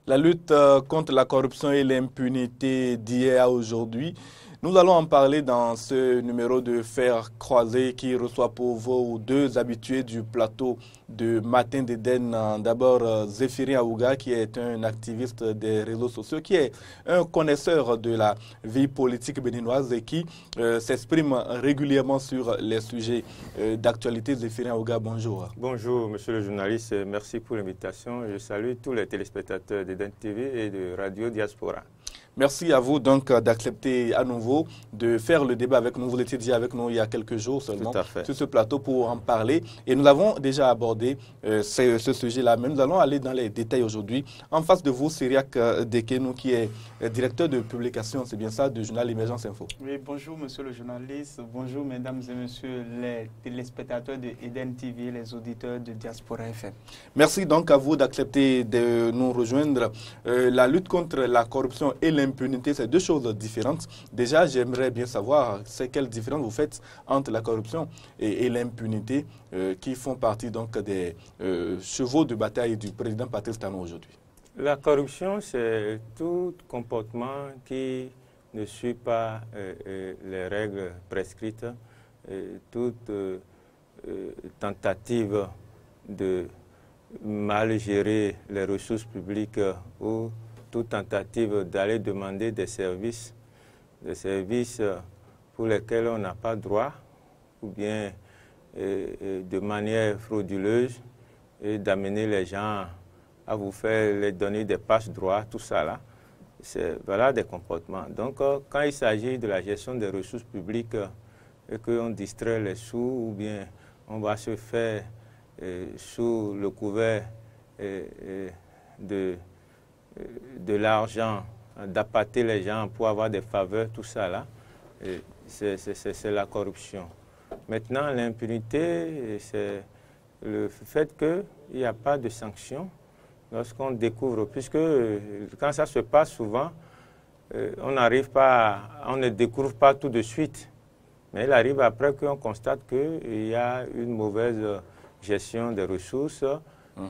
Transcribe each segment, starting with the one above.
La lutte contre la corruption et l'impunité d'hier à aujourd'hui. Nous allons en parler dans ce numéro de Fer croisé qui reçoit pour vous deux habitués du plateau de Matin d'Éden. D'abord, Zéphirin Aouga, qui est un activiste des réseaux sociaux, qui est un connaisseur de la vie politique béninoise et qui s'exprime régulièrement sur les sujets d'actualité. Zéphirin Aouga, bonjour. Bonjour, monsieur le journaliste. Merci pour l'invitation. Je salue tous les téléspectateurs d'Eden TV et de Radio Diaspora. Merci à vous donc d'accepter à nouveau de faire le débat avec nous. Vous étiez déjà avec nous il y a quelques jours seulement sur ce plateau pour en parler. Et nous avons déjà abordé ce sujet-là. Mais nous allons aller dans les détails aujourd'hui. En face de vous, Cyriac Dekenou, qui est directeur de publication, c'est bien ça, du journal Émergence Info. Oui, bonjour monsieur le journaliste. Bonjour mesdames et messieurs les téléspectateurs de Eden TV, les auditeurs de Diaspora FM. Merci donc à vous d'accepter de nous rejoindre. La lutte contre la corruption et l'impunité, c'est deux choses différentes. Déjà, j'aimerais bien savoir quelle différence vous faites entre la corruption et l'impunité qui font partie donc des chevaux de bataille du président Patrice Talon aujourd'hui. La corruption, c'est tout comportement qui ne suit pas les règles prescrites, toute tentative de mal gérer les ressources publiques ou toute tentative d'aller demander des services pour lesquels on n'a pas droit, ou bien de manière frauduleuse, et d'amener les gens à vous faire les donner des passe-droits, tout ça là. C'est voilà des comportements. Donc, quand il s'agit de la gestion des ressources publiques et qu'on distrait les sous, ou bien on va se faire sous le couvert de l'argent, d'appâter les gens pour avoir des faveurs, tout ça là, c'est la corruption. Maintenant, l'impunité, c'est le fait qu'il n'y a pas de sanctions lorsqu'on découvre, puisque quand ça se passe souvent, on ne découvre pas tout de suite, mais il arrive après qu'on constate qu'il y a une mauvaise gestion des ressources,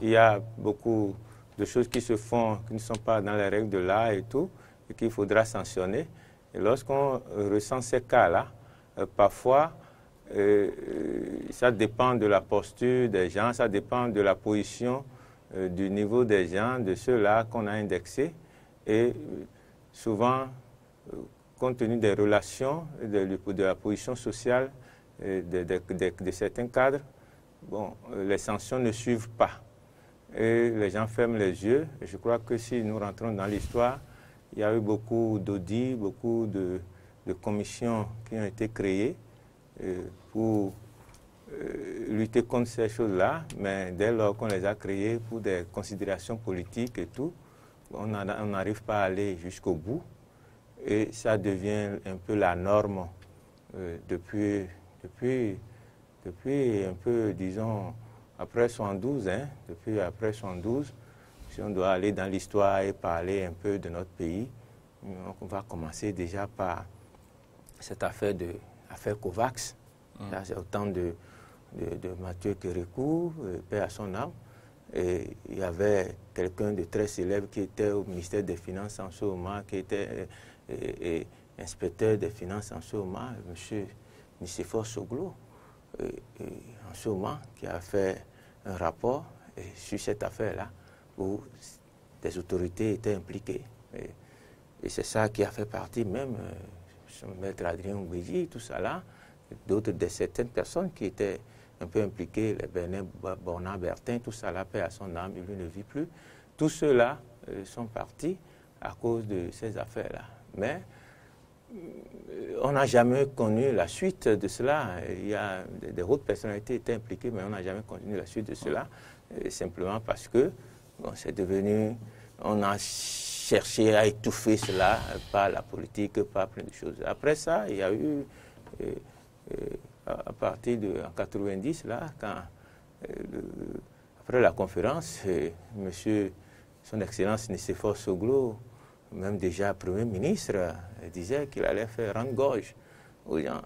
il y a beaucoup de choses qui se font, qui ne sont pas dans les règles de l'art et tout, et qu'il faudra sanctionner. Et lorsqu'on ressent ces cas-là, parfois, ça dépend de la posture des gens, ça dépend de la position, du niveau des gens, de ceux-là qu'on a indexés. Et souvent, compte tenu des relations, de la position sociale de certains cadres, bon, les sanctions ne suivent pas. Et les gens ferment les yeux. Et je crois que si nous rentrons dans l'histoire, il y a eu beaucoup d'audits, beaucoup de commissions qui ont été créées pour lutter contre ces choses-là, mais dès lors qu'on les a créées pour des considérations politiques et tout, on n'arrive pas à aller jusqu'au bout. Et ça devient un peu la norme depuis un peu, disons, après 72, depuis après 72, si on doit aller dans l'histoire et parler un peu de notre pays, on va commencer déjà par cette affaire COVAX. C'est au temps de Mathieu Kérékou, paix à son âme. Et il y avait quelqu'un de très célèbre qui était au ministère des Finances en ce moment, qui était inspecteur des finances en ce moment, M. Nicéphore Soglo, en ce moment, qui a fait un rapport sur cette affaire-là, où des autorités étaient impliquées. Et c'est ça qui a fait partie même, maître Adrien Ouéji, tout ça là, d'autres de certaines personnes qui étaient un peu impliquées, les Bernard Bornand Bertin, tout ça là, paix à son âme, il ne vit plus. Tous ceux-là sont partis à cause de ces affaires-là. Mais on n'a jamais connu la suite de cela. Il y a des autres personnalités étaient impliquées, mais on n'a jamais connu la suite de cela, simplement parce que bon, c'est devenu, on a cherché à étouffer cela par la politique, par plein de choses. Après ça, il y a eu, à partir de 90, là, après la conférence, monsieur, son Excellence Nicéphore Soglo, même déjà Premier ministre, disait qu'il allait faire rendre gorge aux gens.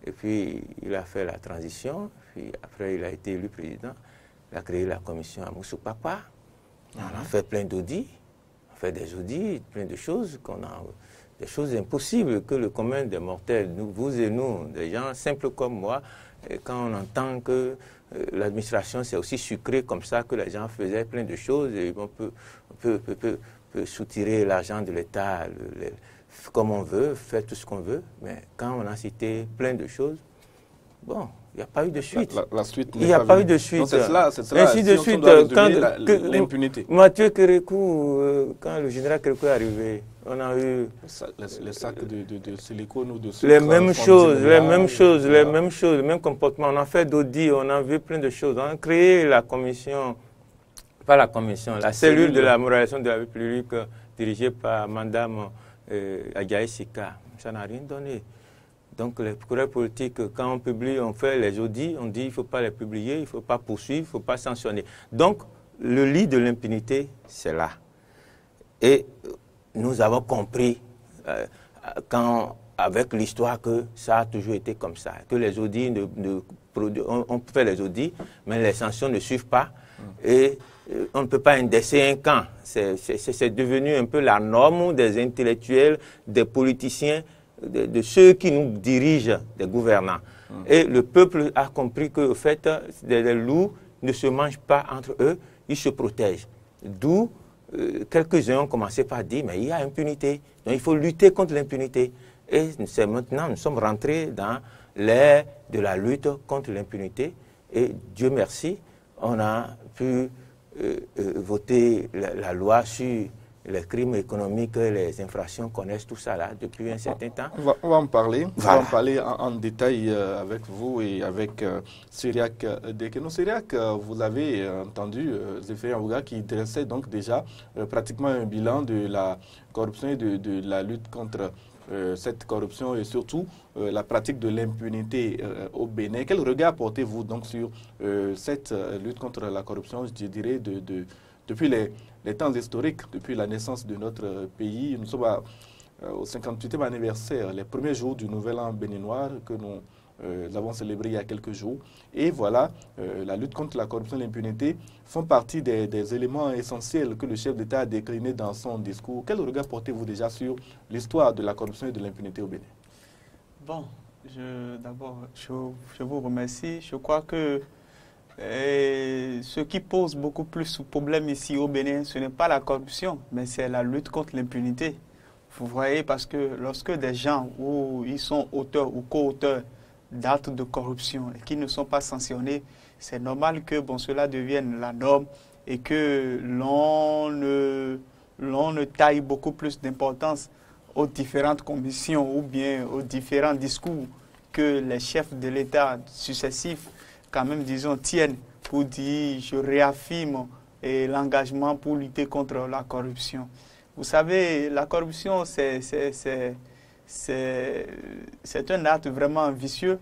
Et puis, il a fait la transition, puis après, il a été élu président. Il a créé la commission Amoussou Papa. On a fait plein d'audits. On fait des audits, plein de choses, des choses impossibles que le commun des mortels, vous et nous, des gens simples comme moi, et quand on entend que l'administration c'est aussi sucré comme ça, que les gens faisaient plein de choses, et on peut soutirer l'argent de l'État comme on veut, faire tout ce qu'on veut, mais quand on a cité plein de choses, bon, il n'y a pas eu de suite. La suite il n'y a pas eu de suite. C'est cela. Ainsi de suite, l'impunité. Mathieu Kérékou, quand le général Kérékou est arrivé, on a eu les sacs de silicone ou de sucre. Les mêmes choses, le même comportement. On a fait d'audit, on a vu plein de choses. On a créé la commission, pas la commission, la cellule de la moralisation de la vie publique dirigée par Madame Adjaye Sika. Ça n'a rien donné. Donc les procureurs politiques, quand on publie, on fait les audits, on dit qu'il ne faut pas les publier, il ne faut pas poursuivre, il ne faut pas sanctionner. Donc le lit de l'impunité, c'est là. Et nous avons compris, avec l'histoire, que ça a toujours été comme ça, que les audits, on fait les audits, mais les sanctions ne suivent pas. Et on ne peut pas indexer un camp. C'est devenu un peu la norme des intellectuels, des politiciens, de ceux qui nous dirigent, des gouvernants. Et le peuple a compris que, au fait, les loups ne se mangent pas entre eux, ils se protègent. D'où quelques-uns ont commencé par dire, mais il y a impunité, donc il faut lutter contre l'impunité. Et c'est maintenant, nous sommes rentrés dans l'ère de la lutte contre l'impunité. Et Dieu merci, on a pu voter la loi sur les crimes économiques, les infractions connaissent tout ça là depuis un certain temps. On va en parler. Voilà. On va en parler en détail avec vous et avec Cyriaque Dekeno. Cyriaque, vous avez entendu Zéphirine Aouga qui dressait donc déjà pratiquement un bilan de la corruption et de la lutte contre cette corruption et surtout la pratique de l'impunité au Bénin. Quel regard portez-vous donc sur cette lutte contre la corruption, je dirais, depuis les temps historiques, depuis la naissance de notre pays? Nous sommes au 58e anniversaire, les premiers jours du Nouvel An béninois que nous avons célébré il y a quelques jours. Et voilà, la lutte contre la corruption et l'impunité font partie des éléments essentiels que le chef d'État a déclinés dans son discours. Quel regard portez-vous déjà sur l'histoire de la corruption et de l'impunité au Bénin? Bon, d'abord, je vous remercie. Je crois que ce qui pose beaucoup plus de problèmes ici au Bénin, ce n'est pas la corruption, mais c'est la lutte contre l'impunité. Vous voyez, parce que lorsque des gens, ils sont auteurs ou co-auteurs d'actes de corruption et qui ne sont pas sanctionnés, c'est normal que cela devienne la norme et que l'on ne taille beaucoup plus d'importance aux différentes commissions ou bien aux différents discours que les chefs de l'État successifs quand même, disons, tiennent pour dire, je réaffirme l'engagement pour lutter contre la corruption. Vous savez, la corruption, c'est un acte vraiment vicieux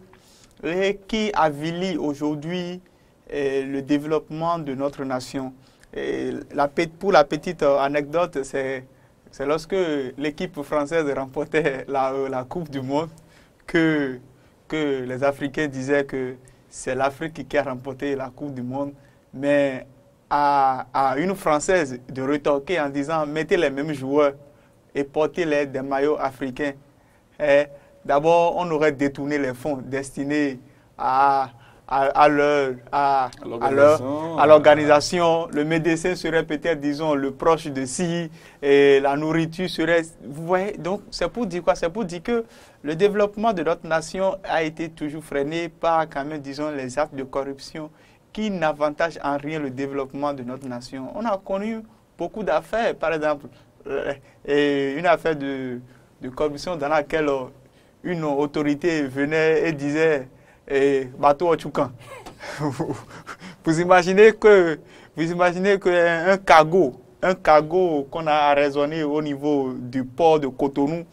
et qui avilit aujourd'hui le développement de notre nation. Et pour la petite anecdote, c'est lorsque l'équipe française remportait la Coupe du Monde que les Africains disaient que c'est l'Afrique qui a remporté la Coupe du Monde, mais à une Française de rétorquer en disant « mettez les mêmes joueurs et portez-les des maillots africains ». D'abord, on aurait détourné les fonds destinés à l'organisation. Le médecin serait peut-être, disons, le proche de ci, et la nourriture serait... Vous voyez, donc c'est pour dire quoi? C'est pour dire que le développement de notre nation a été toujours freiné par, quand même, disons, les actes de corruption qui n'avantagent en rien le développement de notre nation. On a connu beaucoup d'affaires, par exemple, une affaire de corruption dans laquelle une autorité venait et disait bateau au Tchoukan. Vous imaginez qu'un cargo qu'on a raisonné au niveau du port de Cotonou,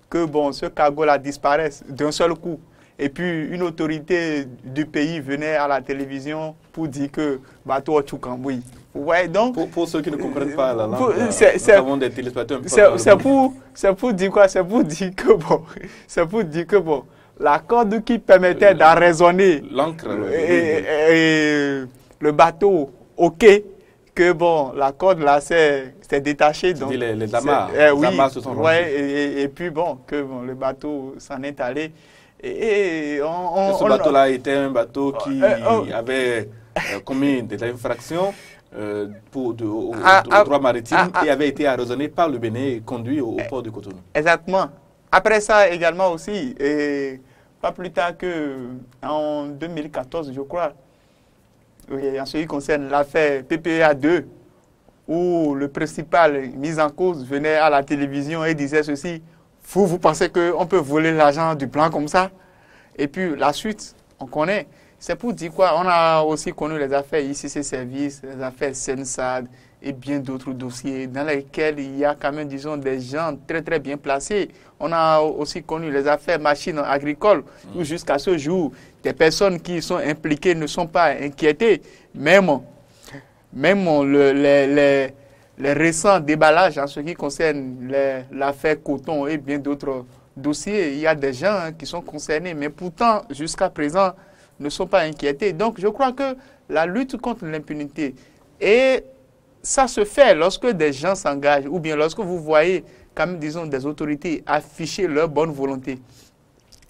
que ce cargo-là disparaisse d'un seul coup. Et puis une autorité du pays venait à la télévision pour dire que bateau au Tchoukan, oui. Ouais, donc, pour ceux qui ne comprennent pas la langue, nous avons des téléspectateurs. C'est pour dire quoi? C'est pour dire que la corde qui permettait d'arraisonner l'encre, le bateau au quai, que bon, la corde là s'est détachée. Donc, les amarres, oui, amarres se sont rompus. Et puis bon, le bateau s'en est allé. Et ce bateau-là était un bateau qui avait commis des infractions au droit maritime et avait été arraisonné par le Bénin et conduit au port de Cotonou. Exactement. Après ça également aussi, et pas plus tard qu'en 2014, je crois, en ce qui concerne l'affaire PPA 2, où le principal mis en cause venait à la télévision et disait ceci: vous pensez qu'on peut voler l'argent du plan comme ça? Et puis la suite, on connaît. C'est pour dire quoi? On a aussi connu les affaires ICC Services, les affaires Sensad et bien d'autres dossiers dans lesquels il y a quand même, disons, des gens très très bien placés. On a aussi connu les affaires machines agricoles, où jusqu'à ce jour, des personnes qui sont impliquées ne sont pas inquiétées. Même les récents déballages en ce qui concerne l'affaire coton et bien d'autres dossiers, il y a des gens qui sont concernés, mais pourtant, jusqu'à présent, ne sont pas inquiétés. Donc, je crois que la lutte contre l'impunité, et ça se fait lorsque des gens s'engagent, ou bien lorsque vous voyez, comme disons, des autorités afficher leur bonne volonté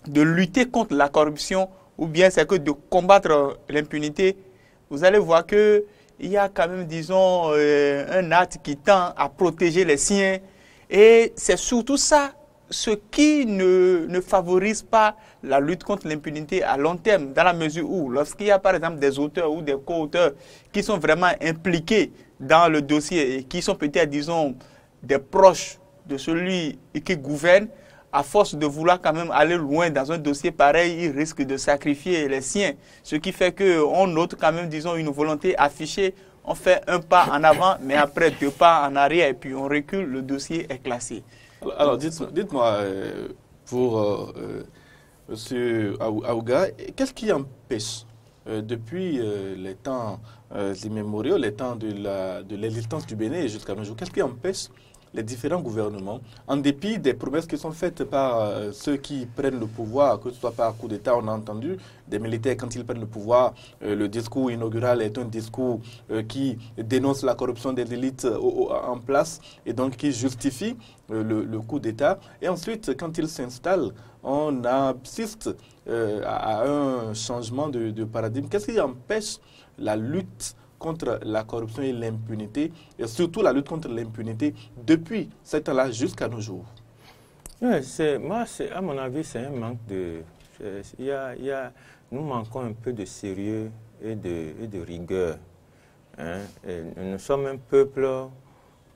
de lutter contre la corruption, ou bien c'est que de combattre l'impunité, vous allez voir qu'il y a quand même, disons, un acte qui tend à protéger les siens. Et c'est surtout ça, ce qui ne favorise pas la lutte contre l'impunité à long terme, dans la mesure où, lorsqu'il y a par exemple des auteurs ou des co-auteurs qui sont vraiment impliqués dans le dossier et qui sont peut-être, disons, des proches de celui qui gouverne, à force de vouloir quand même aller loin dans un dossier pareil, ils risquent de sacrifier les siens. Ce qui fait qu'on note quand même, disons, une volonté affichée. On fait un pas en avant, mais après 2 pas en arrière, et puis on recule, le dossier est classé. Alors dites-moi, pour M. Aouga, qu'est-ce qui empêche, depuis les temps immémoriaux, les temps de l'existence du Bénin jusqu'à nos jours, qu'est-ce qui empêche les différents gouvernements, en dépit des promesses qui sont faites par ceux qui prennent le pouvoir, que ce soit par coup d'État, on a entendu, des militaires quand ils prennent le pouvoir, le discours inaugural est un discours qui dénonce la corruption des élites en place et donc qui justifie le coup d'État. Et ensuite, quand ils s'installent, on assiste à un changement de paradigme. Qu'est-ce qui empêche la lutte contre la corruption et l'impunité, et surtout la lutte contre l'impunité depuis ce temps-là jusqu'à nos jours? À mon avis, c'est un manque de... nous manquons un peu de sérieux et de rigueur. Hein. Nous sommes un peuple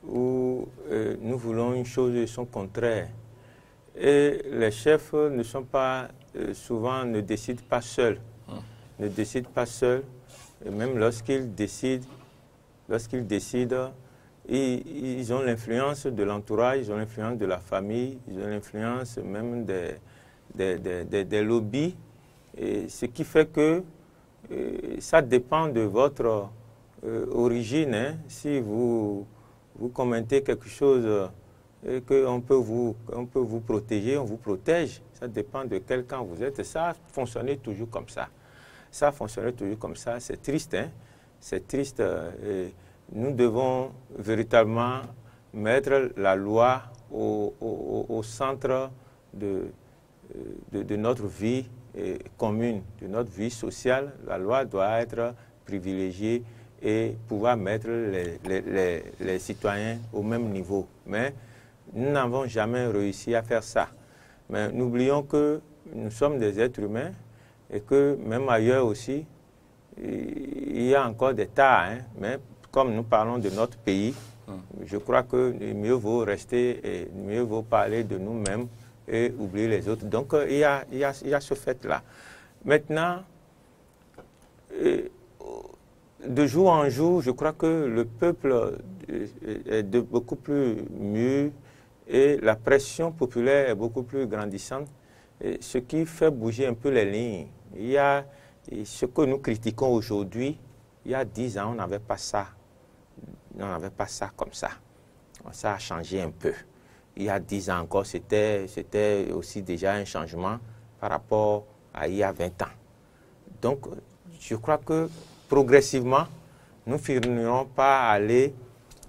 où nous voulons une chose et son contraire. Et les chefs ne sont pas, souvent ne décident pas seuls. Ne décident pas seuls. Et même lorsqu'ils décident, ils ont l'influence de l'entourage, ils ont l'influence de la famille, ils ont l'influence même des lobbies. Et ce qui fait que ça dépend de votre origine. Hein. Si vous commettez quelque chose et qu'on peut vous protéger, on vous protège. Ça dépend de quel camp vous êtes. Et ça a fonctionné toujours comme ça. Ça a fonctionné toujours comme ça. C'est triste, hein? C'est triste. Nous devons véritablement mettre la loi au centre de notre vie commune, de notre vie sociale. La loi doit être privilégiée et pouvoir mettre les citoyens au même niveau. Mais nous n'avons jamais réussi à faire ça. Mais n'oublions que nous sommes des êtres humains et que même ailleurs aussi, il y a encore des tas. Hein, mais comme nous parlons de notre pays, je crois que mieux vaut rester et mieux vaut parler de nous-mêmes et oublier les autres. Donc il y a ce fait-là. Maintenant, de jour en jour, je crois que le peuple est beaucoup plus mûr et la pression populaire est beaucoup plus grandissante, ce qui fait bouger un peu les lignes. Il y a ce que nous critiquons aujourd'hui, il y a 10 ans, on n'avait pas ça. On n'avait pas ça comme ça. Ça a changé un peu. Il y a 10 ans encore, c'était aussi déjà un changement par rapport à il y a 20 ans. Donc, je crois que progressivement, nous ne finirons pas à aller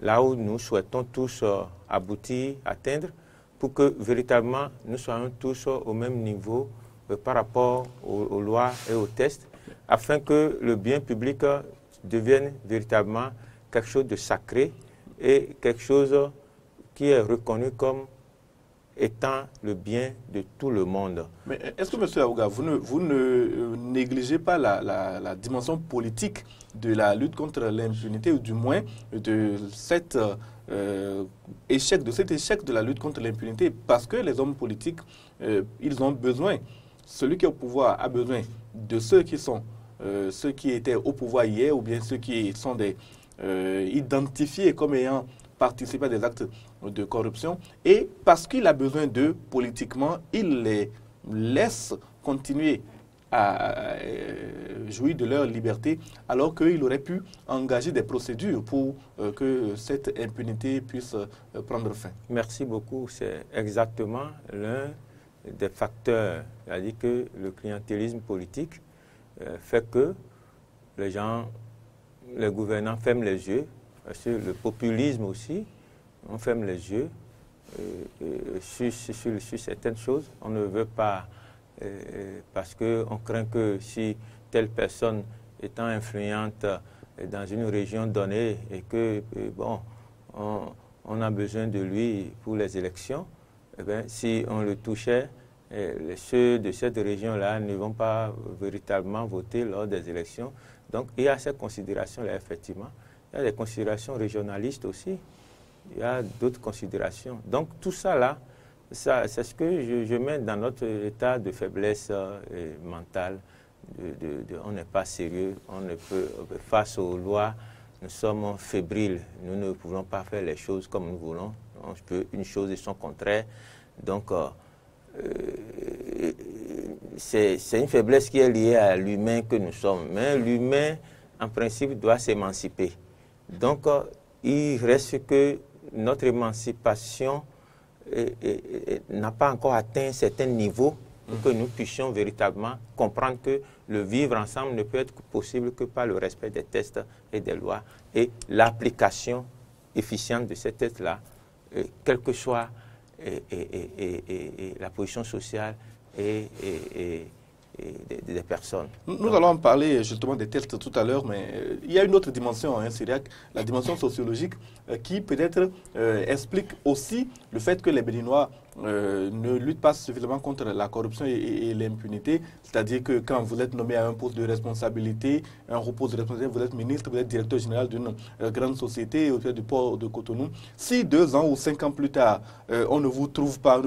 là où nous souhaitons tous aboutir, atteindre, pour que véritablement nous soyons tous au même niveau par rapport aux lois et aux tests, afin que le bien public devienne véritablement quelque chose de sacré et quelque chose qui est reconnu comme étant le bien de tout le monde. Mais est-ce que, M. Aouga, vous ne négligez pas la dimension politique de la lutte contre l'impunité, ou du moins de cet échec de la lutte contre l'impunité, parce que les hommes politiques, ils ont besoin, celui qui est au pouvoir a besoin de ceux qui étaient au pouvoir hier, ou bien ceux qui sont identifiés comme ayant participé à des actes de corruption, et parce qu'il a besoin d'eux politiquement, il les laisse continuer à jouir de leur liberté, alors qu'il aurait pu engager des procédures pour que cette impunité puisse prendre fin. Merci beaucoup. C'est exactement l'un des facteurs, c'est-à-dire que le clientélisme politique fait que les gens, les gouvernants ferment les yeux, sur le populisme aussi, on ferme les yeux sur certaines choses. On ne veut pas, parce qu'on craint que si telle personne étant influente dans une région donnée et que, bon, on a besoin de lui pour les élections, eh bien, si on le touchait, ceux de cette région-là ne vont pas véritablement voter lors des élections. Donc, il y a ces considérations-là, effectivement. Il y a des considérations régionalistes aussi. Il y a d'autres considérations. Donc, tout ça, là, c'est ce que je mets dans notre état de faiblesse mentale. On n'est pas sérieux, on ne peut, face aux lois, nous sommes fébriles. Nous ne pouvons pas faire les choses comme nous voulons. Une chose et son contraire. Donc, c'est une faiblesse qui est liée à l'humain que nous sommes. Mais l'humain, en principe, doit s'émanciper. Donc, il reste que notre émancipation n'a pas encore atteint un certain niveau pour que nous puissions véritablement comprendre que le vivre ensemble ne peut être possible que par le respect des textes et des lois et l'application efficiente de ces textes-là, quelle que soit la position sociale et des personnes. Nous allons en parler justement des tests tout à l'heure, mais il y a une autre dimension, Cyriaque, la dimension sociologique, qui peut-être explique aussi le fait que les Béninois ne luttent pas suffisamment contre la corruption et l'impunité. C'est-à-dire que quand vous êtes nommé à un poste de responsabilité, un poste de responsabilité, vous êtes ministre, vous êtes directeur général d'une grande société au du port de Cotonou. Si 2 ans ou 5 ans plus tard, on ne vous retrouve pas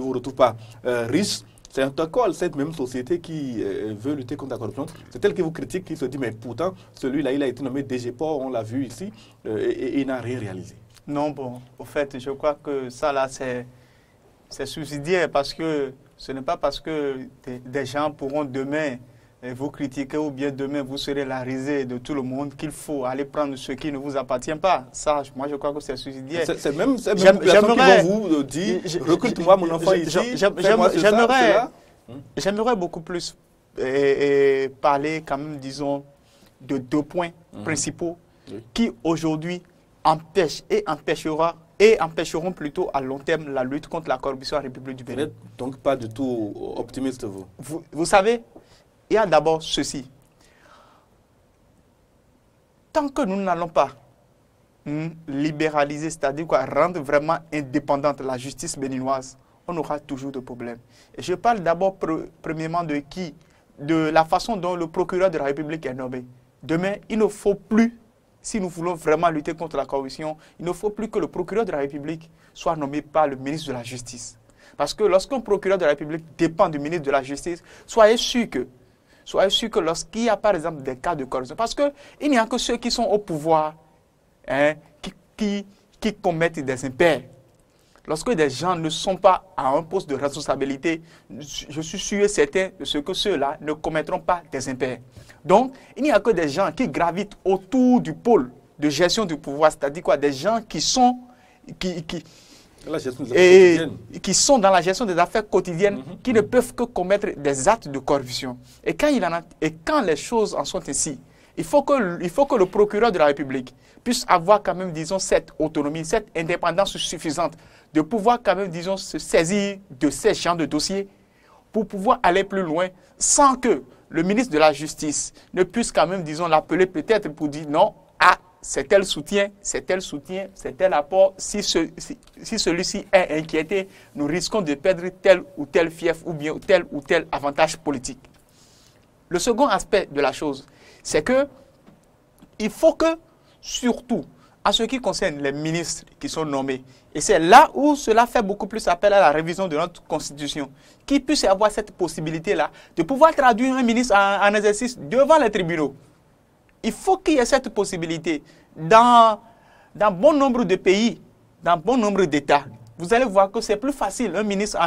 riche, c'est encore cette même société qui veut lutter contre la corruption. C'est elle qui vous critique, qui se dit, mais pourtant, celui-là, il a été nommé DG Port, on l'a vu ici, et il n'a rien réalisé. Non, bon, au fait, je crois que ça, là, c'est subsidiaire, parce que ce n'est pas parce que des gens pourront demain vous critiquer ou bien demain vous serez la risée de tout le monde qu'il faut aller prendre ce qui ne vous appartient pas. Ça, moi, je crois que c'est subsidiaire. C'est même personnes qui vont vous dire, recrute-moi mon enfant ici, j'aimerais beaucoup plus parler quand même, disons, de 2 points principaux qui aujourd'hui empêchent et empêcheront plutôt à long terme la lutte contre la corruption en République du Bénin. Vous n'êtes donc pas du tout optimiste, vous. Vous savez, il y a d'abord ceci. Tant que nous n'allons pas libéraliser, c'est-à-dire rendre vraiment indépendante la justice béninoise, on aura toujours de problèmes. Et je parle d'abord premièrement de qui? De la façon dont le procureur de la République est nommé. Demain, il ne faut plus, si nous voulons vraiment lutter contre la corruption, il ne faut plus que le procureur de la République soit nommé par le ministre de la Justice. Parce que lorsqu'un procureur de la République dépend du ministre de la Justice, soyez sûr que lorsqu'il y a par exemple des cas de corruption, parce qu'il n'y a que ceux qui sont au pouvoir qui commettent des impairs. Lorsque des gens ne sont pas à un poste de responsabilité, je suis sûr et certain de ce que ceux-là ne commettront pas des impairs. Donc, il n'y a que des gens qui gravitent autour du pôle de gestion du pouvoir, c'est-à-dire des gens qui sont dans la gestion des affaires quotidiennes, qui ne peuvent que commettre des actes de corruption. Et quand les choses en sont ainsi, Il faut que le procureur de la République puisse avoir quand même, disons, cette autonomie, cette indépendance suffisante de pouvoir quand même, disons, se saisir de ces genres de dossiers pour pouvoir aller plus loin sans que le ministre de la Justice ne puisse quand même, disons, l'appeler peut-être pour dire non, ah, c'est tel soutien, c'est tel apport. Si celui-ci est inquiété, nous risquons de perdre tel ou tel fief ou bien tel ou tel avantage politique. Le second aspect de la chose, c'est que il faut que, surtout, en ce qui concerne les ministres qui sont nommés, et c'est là où cela fait beaucoup plus appel à la révision de notre Constitution, qu'il puisse y avoir cette possibilité-là de pouvoir traduire un ministre en exercice devant les tribunaux. Il faut qu'il y ait cette possibilité dans bon nombre de pays, dans bon nombre d'États. Vous allez voir que c'est plus facile, un ministre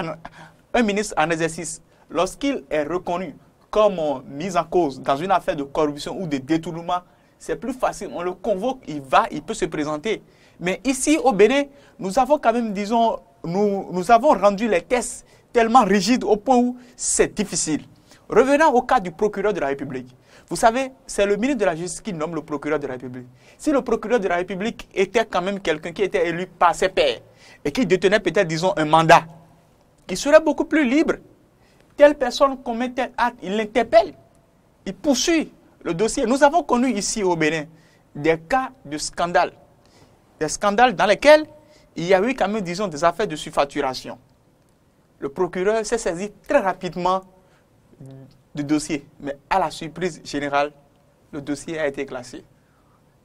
en exercice, lorsqu'il est reconnu comme mis en cause dans une affaire de corruption ou de détournement, c'est plus facile. On le convoque, il peut se présenter. Mais ici, au Bénin, nous avons quand même, disons, nous avons rendu les tests tellement rigides au point où c'est difficile. Revenons au cas du procureur de la République. Vous savez, c'est le ministre de la Justice qui nomme le procureur de la République. Si le procureur de la République était quand même quelqu'un qui était élu par ses pairs et qui détenait peut-être, disons, un mandat, il serait beaucoup plus libre. Telle personne commet tel acte, il l'interpelle, il poursuit le dossier. Nous avons connu ici au Bénin des cas de scandale. Des scandales dans lesquels il y a eu quand même, disons, des affaires de surfacturation. Le procureur s'est saisi très rapidement du dossier, mais à la surprise générale, le dossier a été classé.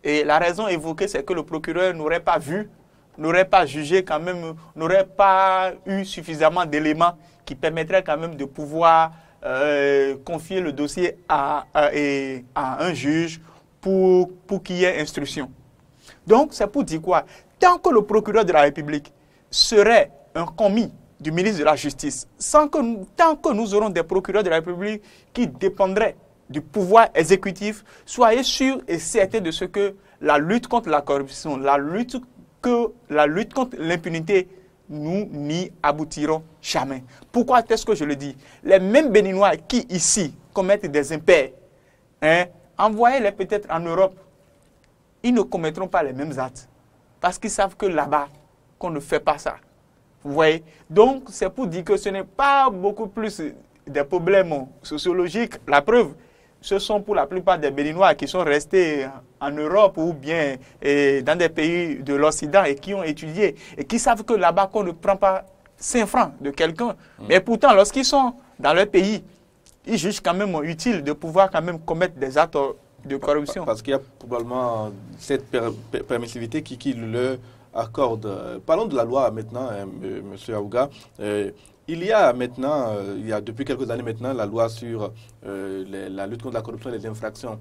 Et la raison évoquée, c'est que le procureur n'aurait pas vu, n'aurait pas jugé quand même, n'aurait pas eu suffisamment d'éléments qui permettraient quand même de pouvoir confier le dossier à un juge pour qu'il y ait instruction. Donc, c'est pour dire quoi? Tant que le procureur de la République serait un commis du ministre de la Justice, tant que nous aurons des procureurs de la République qui dépendraient du pouvoir exécutif, soyez sûrs et certains de ce que la lutte contre la corruption, la lutte contre l'impunité, nous n'y aboutirons jamais. Pourquoi est-ce que je le dis? Les mêmes Béninois qui ici commettent des impairs, envoyez-les peut-être en Europe, ils ne commettront pas les mêmes actes parce qu'ils savent que là-bas, qu'on ne fait pas ça. Vous voyez? Donc, c'est pour dire que ce n'est pas beaucoup plus des problèmes sociologiques. La preuve, ce sont pour la plupart des Béninois qui sont restés en Europe ou bien dans des pays de l'Occident et qui ont étudié et qui savent que là-bas, qu'on ne prend pas 5 francs de quelqu'un. Mais pourtant, lorsqu'ils sont dans leur pays, ils jugent quand même utile de pouvoir quand même commettre des actes de corruption. Parce qu'il y a probablement cette permissivité qui le accorde. Parlons de la loi maintenant, M. Aouga. Il y a depuis quelques années maintenant la loi sur la lutte contre la corruption et les infractions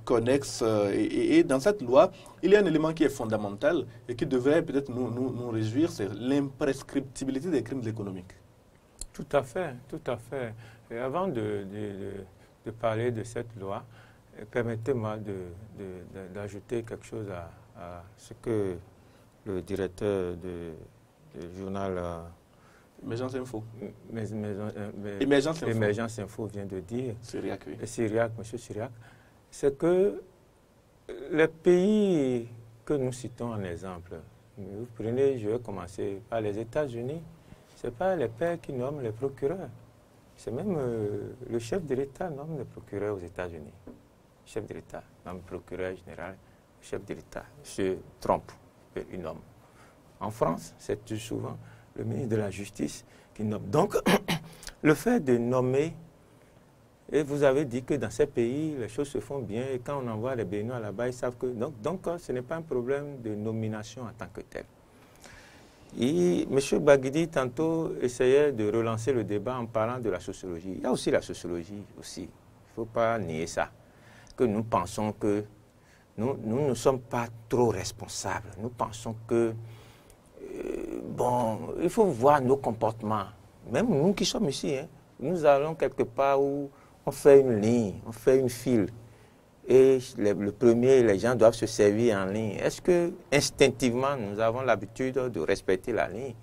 connexes. Et dans cette loi, il y a un élément qui est fondamental et qui devrait peut-être nous réjouir, c'est l'imprescriptibilité des crimes économiques. Tout à fait, tout à fait. Et avant de parler de cette loi, permettez-moi d'ajouter quelque chose à ce que le directeur du journal Émergence Info. Émergence Info vient de dire. Syriac, oui. M. Syriac, c'est que les pays que nous citons en exemple, vous prenez, je vais commencer par les États-Unis, ce n'est pas les pairs qui nomment les procureurs. C'est même le chef de l'État nomme les procureurs aux États-Unis. Le chef de l'État nomme le procureur général, le chef de l'État, M. Trump, il nomme. En France, c'est tout souvent le ministre de la Justice qui nomme. Donc, le fait de nommer, et vous avez dit que dans ces pays, les choses se font bien, et quand on envoie les Béninois là-bas, ils savent que... Donc, ce n'est pas un problème de nomination en tant que tel. Et M. Baguidi, tantôt, essayait de relancer le débat en parlant de la sociologie. Il y a aussi la sociologie, aussi. Il ne faut pas nier ça. Que nous pensons que nous ne sommes pas trop responsables. Nous pensons que, bon, il faut voir nos comportements. Même nous qui sommes ici, nous allons quelque part où on fait une ligne, on fait une file. Et le premier, les gens doivent se servir en ligne. Est-ce que instinctivement, nous avons l'habitude de respecter la ligne?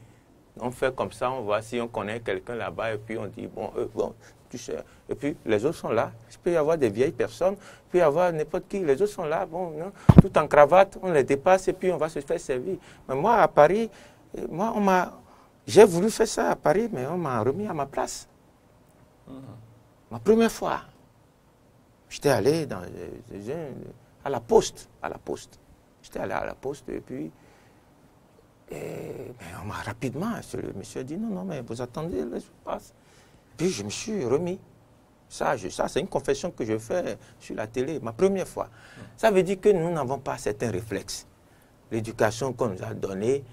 On fait comme ça, on voit si on connaît quelqu'un là-bas et puis on dit, bon, tu sais. Et puis, les autres sont là. Il peut y avoir des vieilles personnes, il peut y avoir n'importe qui. Les autres sont là, bon, non, tout en cravate, on les dépasse et puis on va se faire servir. Mais moi, à Paris, j'ai voulu faire ça à Paris, mais on m'a remis à ma place. Ma première fois, j'étais allé à la poste. J'étais allé à la poste et puis on m'a rapidement, le monsieur a dit non, mais vous attendez, là, je passe. Puis je me suis remis. Ça c'est une confession que je fais sur la télé, ma première fois. Ça veut dire que nous n'avons pas certains réflexes. L'éducation qu'on nous a donnée,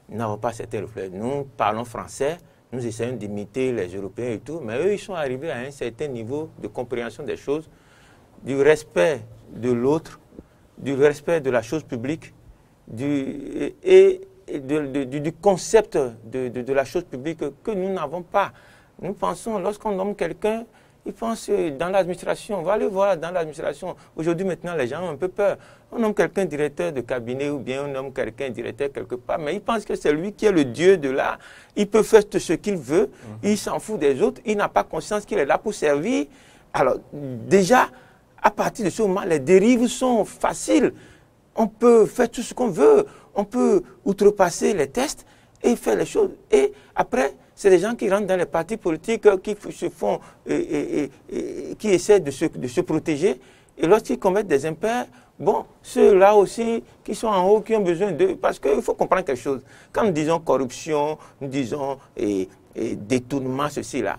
nous n'avons pas certains réflexes. Nous parlons français, nous essayons d'imiter les Européens et tout, mais eux, ils sont arrivés à un certain niveau de compréhension des choses, du respect de l'autre, du respect de la chose publique, du concept de la chose publique que nous n'avons pas. Nous pensons, lorsqu'on nomme quelqu'un, ils pensent dans l'administration. On va aller voir dans l'administration. Aujourd'hui, maintenant, les gens ont un peu peur. On nomme quelqu'un directeur de cabinet ou bien on nomme quelqu'un directeur quelque part, mais ils pensent que c'est lui qui est le Dieu de là. Il peut faire ce qu'il veut, il s'en fout des autres, il n'a pas conscience qu'il est là pour servir. Alors, déjà, à partir de ce moment, les dérives sont faciles. On peut faire tout ce qu'on veut. On peut outrepasser les tests et faire les choses. Et après, c'est des gens qui rentrent dans les partis politiques, qui se font, qui essaient de se protéger. Et lorsqu'ils commettent des impairs, bon, ceux-là aussi qui sont en haut, qui ont besoin d'eux, parce qu'il faut comprendre quelque chose. Quand nous disons corruption, nous disons détournement, ceci, là,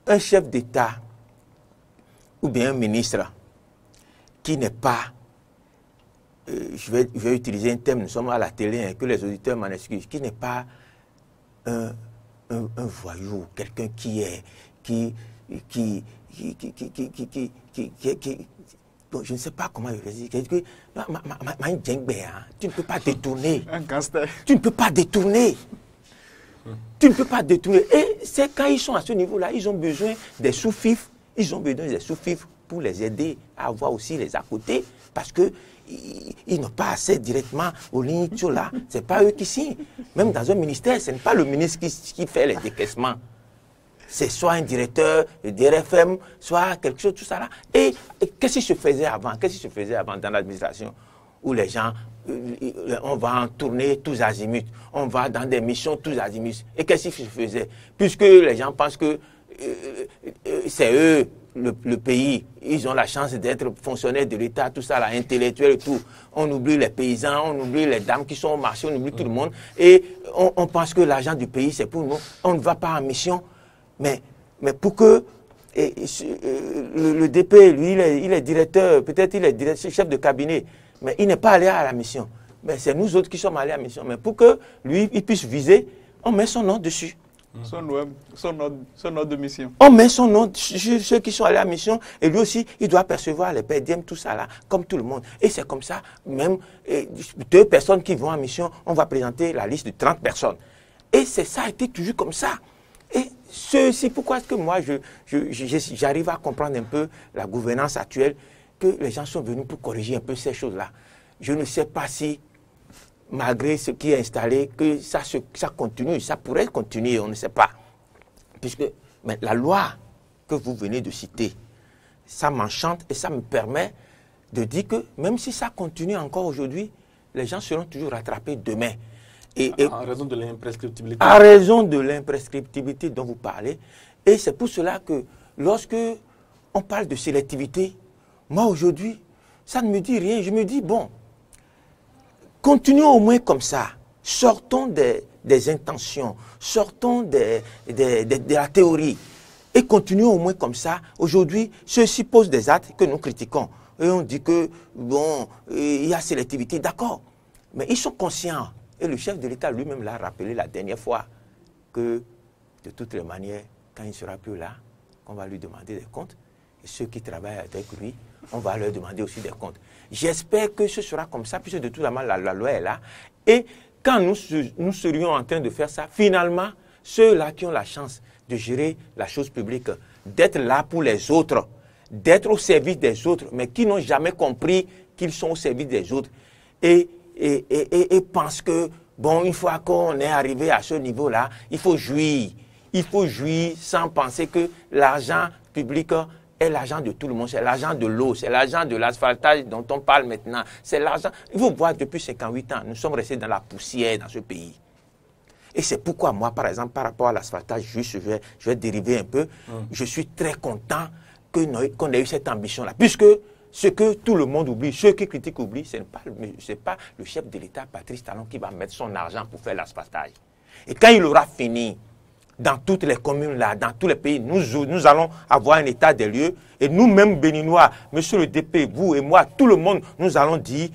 un chef d'État ou bien un ministre qui n'est pas, je vais utiliser un terme, nous sommes à la télé, que les auditeurs m'en excusent, qui n'est pas un voyou, quelqu'un bon, je ne sais pas comment je vais dire, tu ne peux pas détourner. Un gangster. Tu ne peux pas détourner. Tu ne peux pas détourner. Et c'est quand ils sont à ce niveau-là, ils ont besoin des sous-fifs. Ils ont besoin des sous-fifs pour les aider à avoir aussi les à côté, parce que ils n'ont pas assez directement aux lignes là. Ce n'est pas eux qui signent. Même dans un ministère, ce n'est pas le ministre qui fait les décaissements. C'est soit un directeur, le DRFM, soit quelque chose, tout ça là. Et qu'est-ce qui se faisait avant? Qu'est-ce qui se faisait avant dans l'administration? Où les gens, on va en tournée tous azimuts. On va dans des missions tous azimuts. Et qu'est-ce qui se faisait? Puisque les gens pensent que c'est eux, le pays, ils ont la chance d'être fonctionnaires de l'État, tout ça, là, intellectuel et tout. On oublie les paysans, on oublie les dames qui sont au marché, on oublie tout le monde. Et on pense que l'argent du pays, c'est pour nous. On ne va pas en mission. Mais pour que le DP, lui, il est directeur, peut-être il est chef de cabinet, mais il n'est pas allé à la mission. Mais c'est nous autres qui sommes allés à la mission. Mais pour que lui, il puisse viser, on met son nom dessus. Son nom de mission. On met son nom sur ceux qui sont allés à la mission et lui aussi, il doit percevoir les PDM, tout ça là, comme tout le monde. Et c'est comme ça, même 2 personnes qui vont en mission, on va présenter la liste de 30 personnes. Et ça a été toujours comme ça. Et c'est pourquoi est-ce que moi, j'arrive à comprendre un peu la gouvernance actuelle, que les gens sont venus pour corriger un peu ces choses-là. Je ne sais pas si, malgré ce qui est installé, que ça continue, ça pourrait continuer, on ne sait pas. Mais la loi que vous venez de citer, ça m'enchante et ça me permet de dire que même si ça continue encore aujourd'hui, les gens seront toujours rattrapés demain. En raison de l'imprescriptibilité. En raison de l'imprescriptibilité dont vous parlez. Et c'est pour cela que lorsque on parle de sélectivité, moi aujourd'hui, ça ne me dit rien. Je me dis, bon, continuons au moins comme ça. Sortons des intentions, sortons de la théorie et continuons au moins comme ça. Aujourd'hui, ceux-ci posent des actes que nous critiquons. Et on dit que, bon, il y a sélectivité, d'accord. Mais ils sont conscients. Et le chef de l'État lui-même l'a rappelé la dernière fois que, de toutes les manières, quand il ne sera plus là, on va lui demander des comptes. Et ceux qui travaillent avec lui, on va leur demander aussi des comptes. J'espère que ce sera comme ça, puisque de toute manière, la loi est là. Et quand nous serions en train de faire ça, finalement, ceux-là qui ont la chance de gérer la chose publique, d'être là pour les autres, d'être au service des autres, mais qui n'ont jamais compris qu'ils sont au service des autres, et pensent que, bon, une fois qu'on est arrivé à ce niveau-là, il faut jouir, il faut jouir sans penser que l'argent public est l'argent de tout le monde. C'est l'argent de l'eau, c'est l'argent de l'asphaltage dont on parle maintenant. C'est l'argent. Il faut voir, depuis 58 ans, nous sommes restés dans la poussière dans ce pays. Et c'est pourquoi moi, par exemple, par rapport à l'asphaltage, juste, je vais dériver un peu, je suis très content qu'on ait eu cette ambition-là. Puisque ce que tout le monde oublie, ceux qui critiquent oublient, ce n'est pas le chef de l'État, Patrice Talon, qui va mettre son argent pour faire l'asphaltage. Et quand il aura fini, dans toutes les communes là, dans tous les pays, nous allons avoir un état des lieux. Et nous-mêmes, Béninois, monsieur le DP, vous et moi, tout le monde, nous allons dire,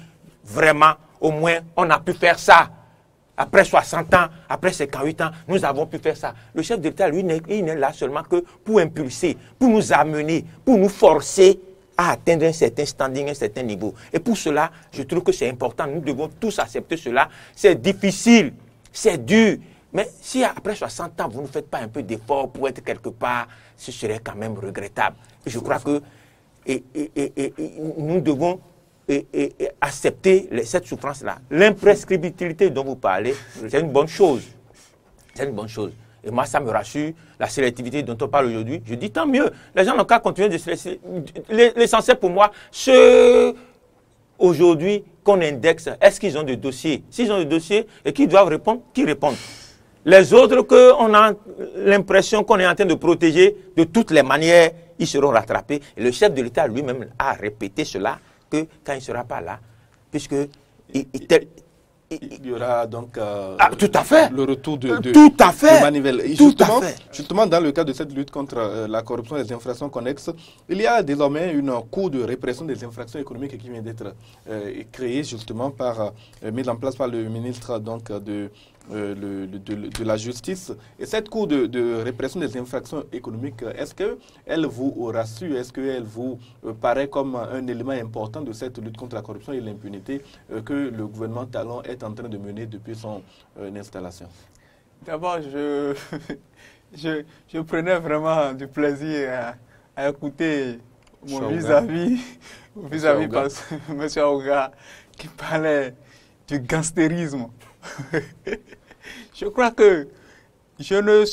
vraiment, au moins, on a pu faire ça. Après 60 ans, après 58 ans, nous avons pu faire ça. Le chef d'État, lui, il n'est là seulement que pour impulser, pour nous amener, pour nous forcer à atteindre un certain standing, un certain niveau. Et pour cela, je trouve que c'est important. Nous devons tous accepter cela. C'est difficile, c'est dur. Mais si après 60 ans, vous ne faites pas un peu d'effort pour être quelque part, ce serait quand même regrettable. Et je crois que nous devons accepter cette souffrance-là. L'imprescriptibilité dont vous parlez, c'est une bonne chose. C'est une bonne chose. Et moi, ça me rassure. La sélectivité dont on parle aujourd'hui, je dis tant mieux. Les gens n'ont qu'à continuer de se laisser. L'essentiel pour moi, ceux aujourd'hui qu'on indexe, est-ce qu'ils ont des dossiers? S'ils ont des dossiers et qu'ils doivent répondre, qu'ils répondent. Les autres qu'on a l'impression qu'on est en train de protéger, de toutes les manières, ils seront rattrapés. Et le chef de l'État lui-même a répété cela, que quand il ne sera pas là, puisque il y aura donc tout à fait. Le retour de manivelle. Justement, dans le cadre de cette lutte contre la corruption et les infractions connexes, il y a désormais une cour de répression des infractions économiques qui vient d'être créée justement mise en place par le ministre donc, de la Justice. Et cette cour de répression des infractions économiques, est-ce qu'elle vous rassure? Est-ce qu'elle vous paraît comme un élément important de cette lutte contre la corruption et l'impunité que le gouvernement Talon est en train de mener depuis son installation? D'abord, je prenais vraiment du plaisir à écouter mon vis-à-vis M. Aouga, qui parlait du gangstérisme. Je crois que je ne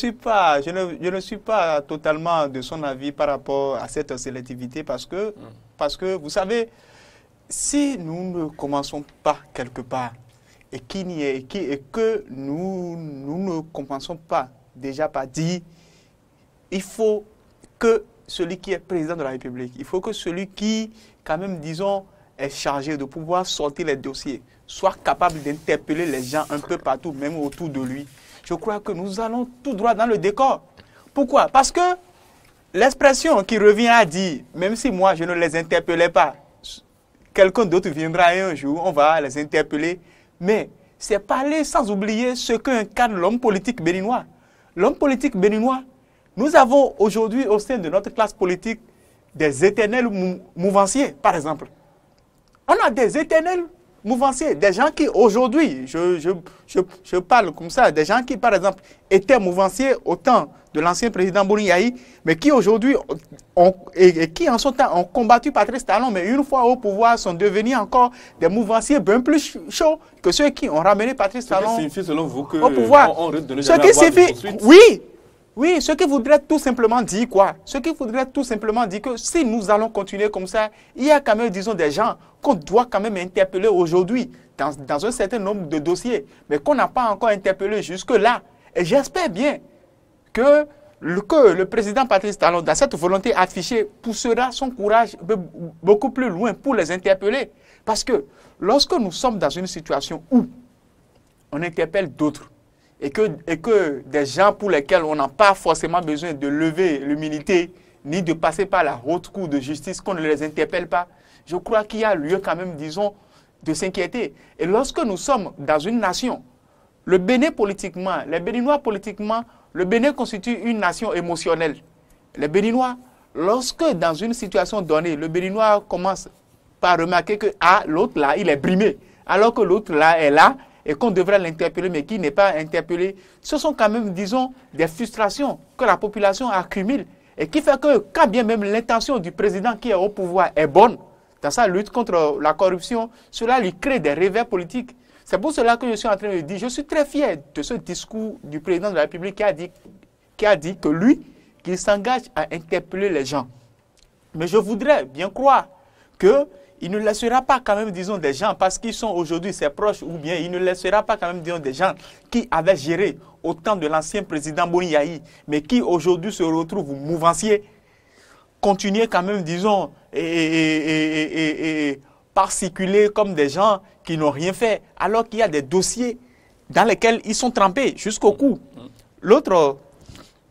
suis pas totalement de son avis par rapport à cette sélectivité parce que vous savez, si nous ne commençons pas quelque part et que nous ne commençons pas déjà par dire il faut que celui qui est président de la République, il faut que celui qui, quand même, disons, est chargé de pouvoir sortir les dossiers, soit capable d'interpeller les gens un peu partout, même autour de lui. Je crois que nous allons tout droit dans le décor. Pourquoi? Parce que l'expression qui revient à dire, même si moi je ne les interpellais pas, quelqu'un d'autre viendra un jour, on va les interpeller, mais c'est parler sans oublier ce qu'incarne l'homme politique béninois. L'homme politique béninois, nous avons aujourd'hui au sein de notre classe politique des éternels mouvanciers, par exemple. On a des éternels mouvanciers, des gens qui aujourd'hui, je parle comme ça, des gens qui par exemple étaient mouvanciers au temps de l'ancien président Bouni-Yahi, mais qui aujourd'hui qui en son temps ont combattu Patrice Talon, mais une fois au pouvoir sont devenus encore des mouvanciers bien plus chauds que ceux qui ont ramené Patrice Talon au pouvoir. Selon vous que au pouvoir. Ce qui signifie, oui, ce qui voudrait tout simplement dire quoi? Ce qui voudrait tout simplement dire que si nous allons continuer comme ça, il y a quand même, disons, des gens qu'on doit quand même interpeller aujourd'hui dans un certain nombre de dossiers, mais qu'on n'a pas encore interpellé jusque-là. Et j'espère bien que le président Patrice Talon, dans cette volonté affichée, poussera son courage beaucoup plus loin pour les interpeller. Parce que lorsque nous sommes dans une situation où on interpelle d'autres, et que des gens pour lesquels on n'a pas forcément besoin de lever l'humilité, ni de passer par la haute cour de justice, qu'on ne les interpelle pas, je crois qu'il y a lieu quand même, disons, de s'inquiéter. Et lorsque nous sommes dans une nation, le Bénin politiquement, les Béninois politiquement, le Bénin constitue une nation émotionnelle. Les Béninois, lorsque dans une situation donnée, le Béninois commence par remarquer que l'autre là, il est brimé, alors que l'autre là est là, et qu'on devrait l'interpeller, mais qui n'est pas interpellé, ce sont quand même, disons, des frustrations que la population accumule et qui fait que, quand bien même l'intention du président qui est au pouvoir est bonne, dans sa lutte contre la corruption, cela lui crée des revers politiques. C'est pour cela que je suis en train de dire, je suis très fier de ce discours du président de la République qui a dit qui a dit que lui, qu'il s'engage à interpeller les gens. Mais je voudrais bien croire qu'il ne laissera pas quand même, disons, des gens, parce qu'ils sont aujourd'hui ses proches, ou bien il ne laissera pas quand même, disons, des gens qui avaient géré au temps de l'ancien président Boni Yahi, mais qui aujourd'hui se retrouvent mouvanciers, continuer quand même, disons, par circuler comme des gens qui n'ont rien fait, alors qu'il y a des dossiers dans lesquels ils sont trempés jusqu'au cou. L'autre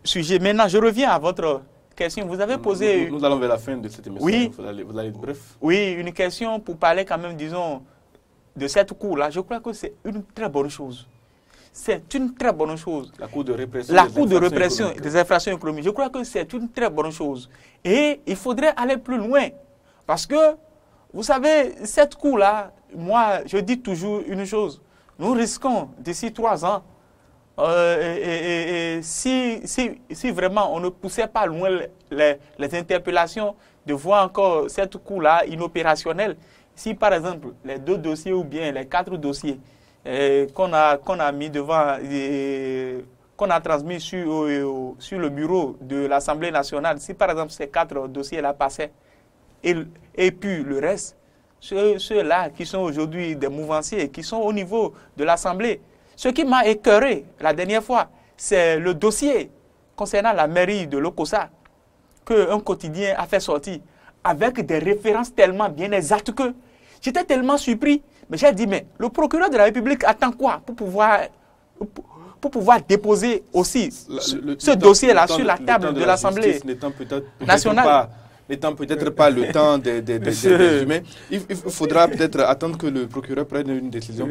sujet, maintenant je reviens à votre question. Vous avez posé... Nous allons vers la fin de cette émission. Oui. Vous allez être bref. Oui, une question pour parler quand même, disons, de cette cour-là. Je crois que c'est une très bonne chose. C'est une très bonne chose. La cour de répression, des infractions économiques. Je crois que c'est une très bonne chose. Et il faudrait aller plus loin. Parce que, vous savez, cette cour-là, moi, je dis toujours une chose. Nous risquons, d'ici 3 ans, si vraiment on ne poussait pas loin les interpellations, de voir encore cette cour-là inopérationnelle. Si, par exemple, les 2 dossiers ou bien les 4 dossiers qu'on a mis devant, qu'on a transmis sur le bureau de l'Assemblée nationale, si par exemple ces 4 dossiers-là passaient, et puis le reste, ceux-là qui sont aujourd'hui des mouvanciers, qui sont au niveau de l'Assemblée, ce qui m'a écœuré la dernière fois, c'est le dossier concernant la mairie de Lokossa, qu'un quotidien a fait sortir, avec des références tellement bien exactes que j'étais tellement surpris. Mais j'ai dit, mais le procureur de la République attend quoi pour pouvoir déposer aussi ce dossier-là sur la table de l'Assemblée nationale. N'étant peut-être pas le temps des humains, il faudra peut-être attendre que le procureur prenne une décision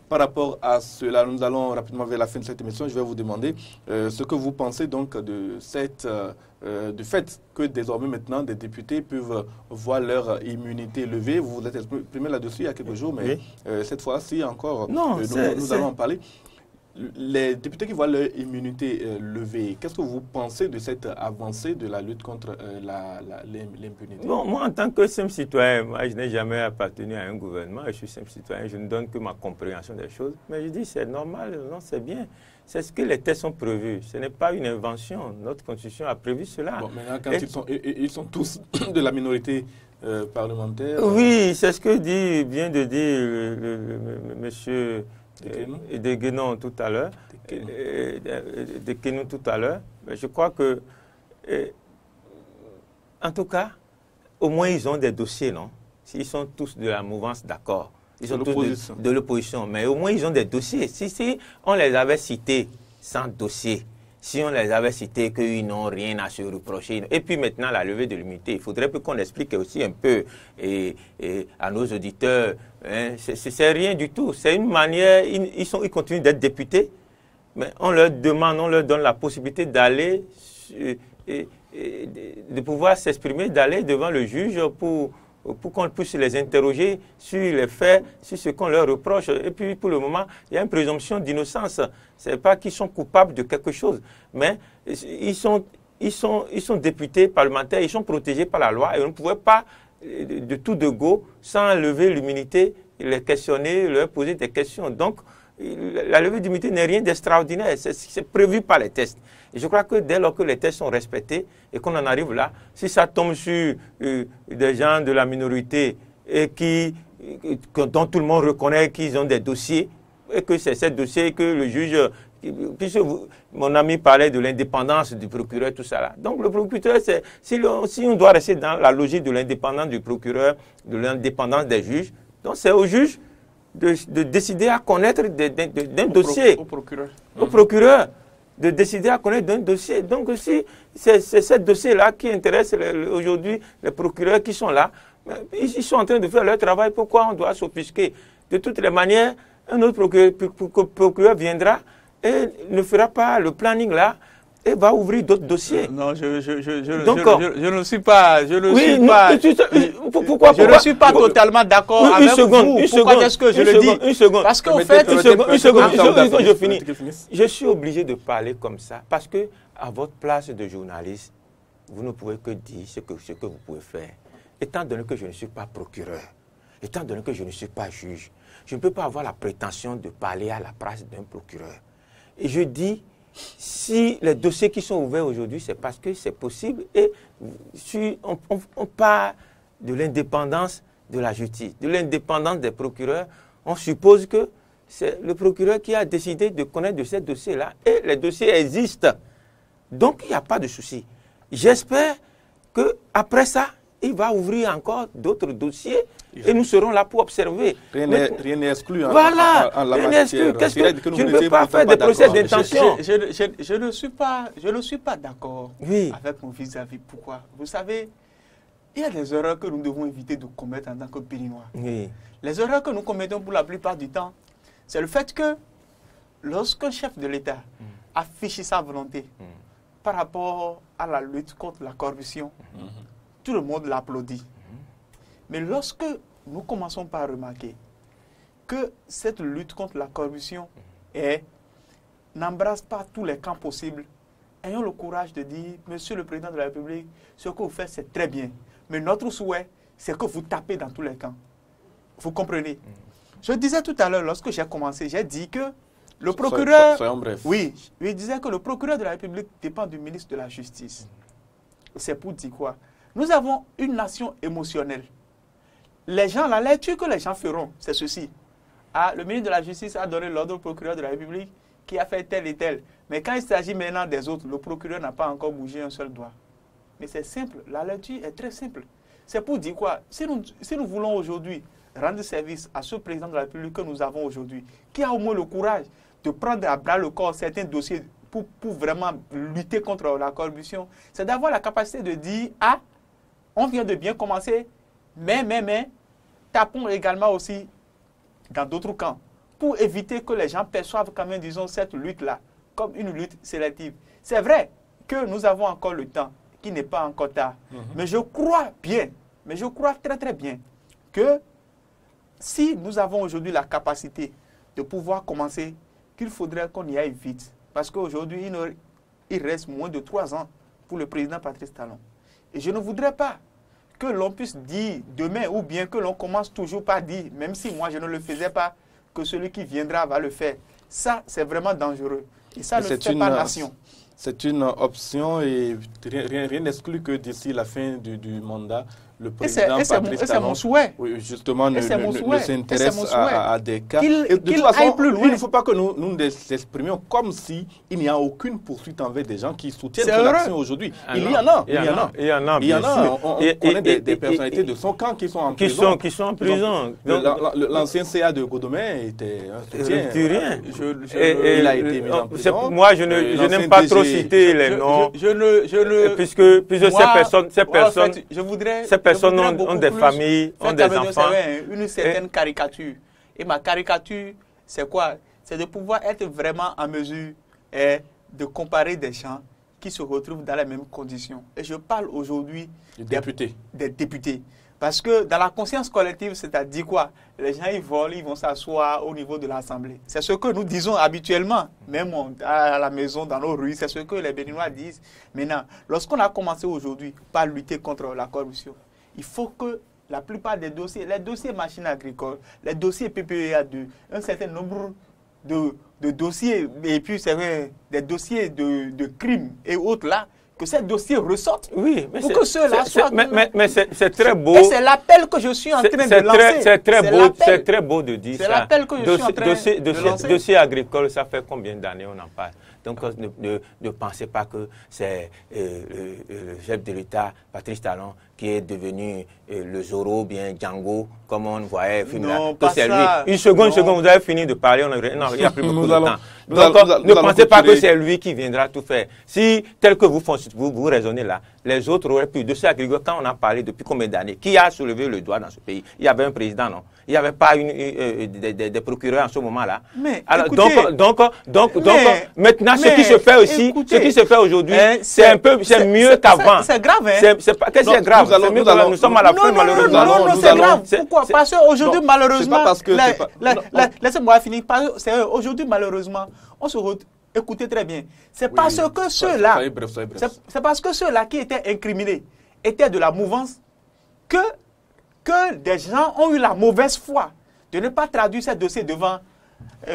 par rapport à cela. Nous allons rapidement vers la fin de cette émission. Je vais vous demander ce que vous pensez donc du fait que désormais maintenant des députés peuvent voir leur immunité levée. Vous vous êtes exprimé là-dessus il y a quelques jours, mais cette fois-ci encore, nous allons en parler. Les députés qui voient leur immunité levée, qu'est-ce que vous pensez de cette avancée de la lutte contre l'impunité? Bon, moi, en tant que simple citoyen, moi, je n'ai jamais appartenu à un gouvernement. Je suis simple citoyen, je ne donne que ma compréhension des choses. Mais je dis, c'est normal, non, c'est bien. C'est ce que les textes ont prévu. Ce n'est pas une invention. Notre Constitution a prévu cela. Bon, maintenant, quand ils sont tous de la minorité parlementaire... Oui, c'est ce que vient de dire le monsieur... de Guénon tout à l'heure, je crois que, en tout cas, au moins ils ont des dossiers, non? Ils sont tous de la mouvance, d'accord. Ils sont tous de l'opposition, mais au moins ils ont des dossiers. Si on les avait cités sans dossier, si on les avait cités qu'ils n'ont rien à se reprocher, et puis maintenant la levée de l'immunité, il faudrait qu'on explique aussi un peu à nos auditeurs, hein, c'est rien du tout, c'est une manière, ils continuent d'être députés, mais on leur demande, on leur donne la possibilité d'aller, de pouvoir s'exprimer, d'aller devant le juge pour qu'on puisse les interroger sur les faits, sur ce qu'on leur reproche. Et puis, pour le moment, il y a une présomption d'innocence. Ce n'est pas qu'ils sont coupables de quelque chose, mais ils sont députés parlementaires, ils sont protégés par la loi et on ne pouvait pas, de tout de go, sans lever l'immunité, les questionner, leur poser des questions. Donc, la levée d'immunité n'est rien d'extraordinaire, c'est prévu par les tests. Et je crois que dès lors que les tests sont respectés et qu'on en arrive là, si ça tombe sur des gens de la minorité et dont tout le monde reconnaît qu'ils ont des dossiers, et que c'est ces dossiers que le juge, puisque mon ami parlait de l'indépendance du procureur, tout ça là. Donc le procureur, si on doit rester dans la logique de l'indépendance du procureur, de l'indépendance des juges, donc c'est au juge de décider à connaître d'un dossier. Au procureur. De décider à connaître d'un dossier. Donc si c'est ce dossier-là qui intéresse aujourd'hui les procureurs qui sont là, ils sont en train de faire leur travail, pourquoi on doit s'offusquer? De toutes les manières, un autre procureur viendra et ne fera pas le planning là et va ouvrir d'autres dossiers. Non, je ne suis pas... Je ne suis pas totalement d'accord avec vous. Pourquoi est-ce que je le dis? Une seconde. Parce qu'en fait... Une seconde, je finis. Je suis obligé de parler comme ça parce que à votre place de journaliste, vous ne pouvez que dire ce que vous pouvez faire. Étant donné que je ne suis pas procureur, étant donné que je ne suis pas juge, je ne peux pas avoir la prétention de parler à la place d'un procureur. Et je dis si les dossiers qui sont ouverts aujourd'hui, c'est parce que c'est possible. Et si on parle de l'indépendance de la justice, de l'indépendance des procureurs, on suppose que c'est le procureur qui a décidé de connaître de ces dossiers-là. Et les dossiers existent. Donc, il n'y a pas de souci. J'espère qu'après ça, il va ouvrir encore d'autres dossiers et nous serons là pour observer. Rien n'est exclu voilà, en la rien matière. Qu'est-ce que tu ne peux pas faire des procès d'intention. Je ne suis pas d'accord avec mon vis-à-vis. Pourquoi? Vous savez, il y a des erreurs que nous devons éviter de commettre en tant que Béninois. Oui. Les erreurs que nous commettons pour la plupart du temps, c'est le fait que lorsqu'un chef de l'État affiche sa volonté par rapport à la lutte contre la corruption, tout le monde l'applaudit. Mais lorsque nous commençons par remarquer que cette lutte contre la corruption n'embrasse pas tous les camps possibles, ayons le courage de dire, Monsieur le Président de la République, ce que vous faites, c'est très bien. Mais notre souhait, c'est que vous tapez dans tous les camps. Vous comprenez? Je disais tout à l'heure, lorsque j'ai commencé, j'ai dit que le procureur... Soyons brefs. Oui, je disais que le procureur de la République dépend du ministre de la Justice. C'est pour dire quoi? Nous avons une nation émotionnelle. Les gens, la lecture que les gens feront, c'est ceci. Ah, le ministre de la Justice a donné l'ordre au procureur de la République qui a fait tel et tel. Mais quand il s'agit maintenant des autres, le procureur n'a pas encore bougé un seul doigt. Mais c'est simple, la lecture est très simple. C'est pour dire quoi? Si nous voulons aujourd'hui rendre service à ce président de la République que nous avons aujourd'hui, qui a au moins le courage de prendre à bras le corps certains dossiers pour vraiment lutter contre la corruption, c'est d'avoir la capacité de dire, ah, on vient de bien commencer, mais, tapons également aussi dans d'autres camps, pour éviter que les gens perçoivent quand même, disons, cette lutte-là comme une lutte sélective. C'est vrai que nous avons encore le temps, qui n'est pas encore tard, mais je crois bien, très très bien, que si nous avons aujourd'hui la capacité de pouvoir commencer, qu'il faudrait qu'on y aille vite. Parce qu'aujourd'hui, il reste moins de 3 ans pour le président Patrice Talon. Et je ne voudrais pas que l'on puisse dire demain, ou bien que l'on commence toujours par dire, même si moi je ne le faisais pas, que celui qui viendra va le faire. Ça, c'est vraiment dangereux. Et ça ne fait pas nation. C'est une option et rien n'exclut que d'ici la fin du mandat, le président Patrice Talon, c'est mon souhait. Oui, justement, ne s'intéresse à des cas. De toute façon, il ne faut pas que nous nous exprimions comme s'il n'y a aucune poursuite envers des gens qui soutiennent cette action aujourd'hui. Il y en a. On connaît des personnalités de son camp qui sont en prison. Qui sont en prison. L'ancien CA de Godomé était un soutien. Il a été mis en prison. Moi, je n'aime pas trop citer les noms. Puisque ces personnes... Je voudrais... Ces personnes ont des familles, ont des enfants. Une certaine caricature. Et ma caricature, c'est quoi? C'est de pouvoir être vraiment en mesure de comparer des gens qui se retrouvent dans les mêmes conditions. Et je parle aujourd'hui des députés. Parce que dans la conscience collective, c'est-à-dire quoi? Les gens, ils volent, ils vont s'asseoir au niveau de l'Assemblée. C'est ce que nous disons habituellement, même à la maison, dans nos rues, c'est ce que les Béninois disent. Maintenant, lorsqu'on a commencé aujourd'hui par lutter contre la corruption, il faut que la plupart des dossiers, les dossiers machines agricoles, les dossiers PPEA2, un certain nombre de dossiers, et puis c'est vrai, des dossiers de crimes et autres là, que ces dossiers ressortent. Oui, mais pour que ceux-là soient... Mais c'est très beau. Et c'est l'appel que je suis en train de lancer. C'est très beau de dire ça. C'est l'appel que je suis en train de lancer. Dossier agricole, ça fait combien d'années on en parle? Donc ne pensez pas que c'est le chef de l'État, Patrice Talon, qui est devenu le Zorro, bien Django, comme on voyait. Non, pas ça. Une seconde, vous avez fini de parler. Non, il n'y a plus beaucoup de temps. Donc, ne pensez pas que c'est lui qui viendra tout faire. Si, tel que vous raisonnez là, les autres auraient pu. De ce agricole, quand on a parlé depuis combien d'années, qui a soulevé le doigt dans ce pays? Il y avait un président, non? Il n'y avait pas des procureurs en ce moment-là. Alors, maintenant, ce qui se fait aussi, ce qui se fait aujourd'hui, c'est mieux qu'avant. C'est grave, hein? Qu'est-ce qui est grave? Nous sommes à la fin, malheureusement. Non, c'est grave. Pourquoi? Parce qu'aujourd'hui, malheureusement, laissez-moi finir. Aujourd'hui, malheureusement, on se retrouve. Écoutez très bien. C'est parce que ceux-là, c'est parce que ceux-là qui étaient incriminés étaient de la mouvance que des gens ont eu la mauvaise foi de ne pas traduire ces dossiers devant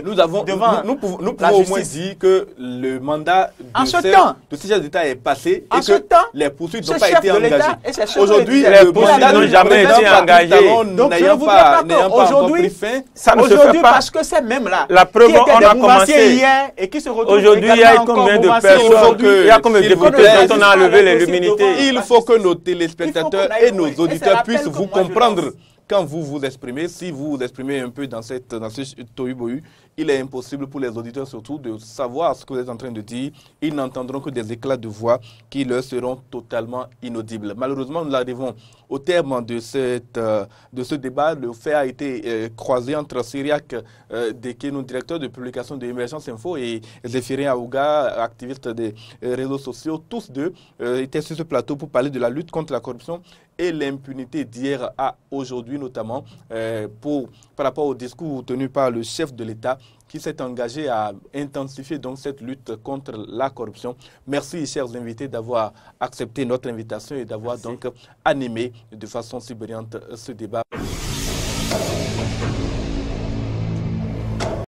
nous pouvons au moins dire que le mandat de ces chefs d'État est passé et que les poursuites n'ont pas été engagées. Aujourd'hui, les poursuites n'ont jamais été engagées. Donc, n'ayant pas encore pris fin, ça ne se fait pas. Parce que c'est même là. La preuve, on a commencé hier et qui se retrouvent aujourd'hui. Il y a combien de personnes, il y a combien de députés dont on a enlevé les immunités. Il faut que nos téléspectateurs et nos auditeurs puissent vous comprendre. Quand vous vous exprimez, si vous vous exprimez un peu dans ce tohu-bohu, il est impossible pour les auditeurs surtout de savoir ce que vous êtes en train de dire. Ils n'entendront que des éclats de voix qui leur seront totalement inaudibles. Malheureusement, nous arrivons au terme de ce débat. Le fait a été croisé entre Cyriac Dekenou, directeur de publication de Emergence Info, et Zéphirin Aouga, activiste des réseaux sociaux. Tous deux étaient sur ce plateau pour parler de la lutte contre la corruption et l'impunité d'hier à aujourd'hui, notamment par rapport au discours tenu par le chef de l'État qui s'est engagé à intensifier donc cette lutte contre la corruption. Merci, chers invités, d'avoir accepté notre invitation et d'avoir donc animé de façon si brillante ce débat.